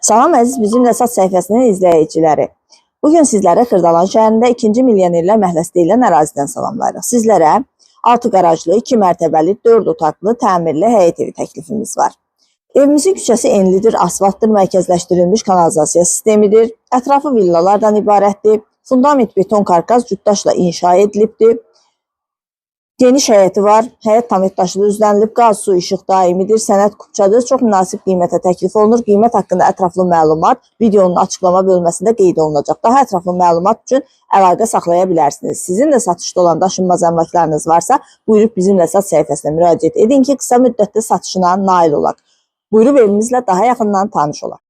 Salam əziz Bizimlə Sat səhifəsinin izləyiciləri. Bugün sizlərə Xırdalan şəhərində 2-ci milyonerlər məhəlləsi deyilən ərazidən salamlayırıq. Sizlərə 6 qarajlı, 2 mərtəbəli, 4 otaqlı, təmirli həyət evi təklifimiz var. Evimizin küçəsi enlidir, asfaltdır, mərkəzləşdirilmiş kanalizasiya sistemidir. Ətrafı villalardan ibarətdir. Fundament beton karkas cütdaşla inşa edilibdir. Geniş həyəti var. Həyət tam daşlı düzlənilib. Qaz, su, işıq daimidir. Sənəd kupçadır. Çox münasib qiymətə təklif olunur. Qiymət haqqında ətraflı məlumat videonun açıqlama bölməsində qeyd olunacaq. Daha ətraflı məlumat üçün əlaqə saxlaya bilərsiniz. Sizin də satışda olan daşınmaz əmlaklarınız varsa, buyurub Bizimlə Sat səhifəsinə müraciət edin ki, qısa müddətdə satışına nail olaq. Buyurub evimizlə daha yaxından tanış olaq.